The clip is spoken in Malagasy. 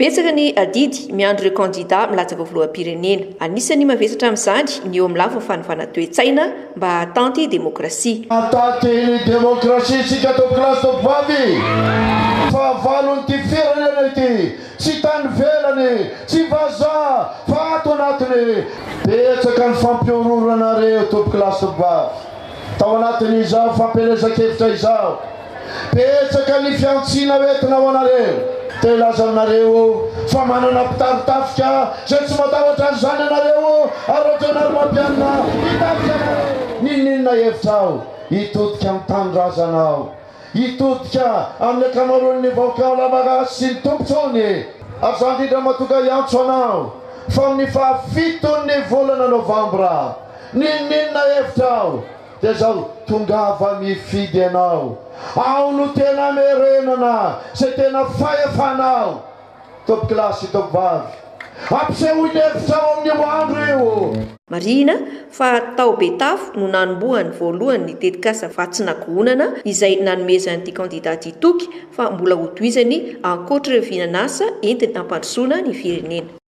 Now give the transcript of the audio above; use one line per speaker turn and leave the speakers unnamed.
Betsaka ny adidy miandro ireo kandida milatsaka filoham-pirenena. Anisany mavesatra amin'izany ny eo amin'ny lafo fanofana toe-tsaina mba hatanty demokrasia.
Ataty demokrasia sika topilasy topivavy fa valony ty firenena ity tsy tany velany tsy vazaha fa ato anatiny betsaka ny fampiororanareo topilasy topivavy tao anatin'izao fampelezakevitra izao betsaka ny fiantsina oentinao anareo telaza aminareo fa manana mpitaritafika zay tsy matahotra an'izany anareo Rajaonarimampianina hitafika anareo ninninona hevitrao hitodika amin'ny tanindrazanao hitodika amin'ny akamaroan'ny Vaovao lavaka sy ny tompotsony ary zany indrindra matoka iantso anao fa amin'ny fahafitony volana novambra ninninona hevitrao dia zao tongava mifidy ianao ao no tena merenana zay tena fahefanao topikilasy topivavy ampisehoiny hevitrao amin'ny andro io.
Marina fa tao betafo no nanombohany voalohany ny tetikasa fatsinakohonana izay nanomezan'ity kandidaty toky fa mbola hotoizany ankoatra ireo fihinanasa entiny hampandrosoana ny firenena.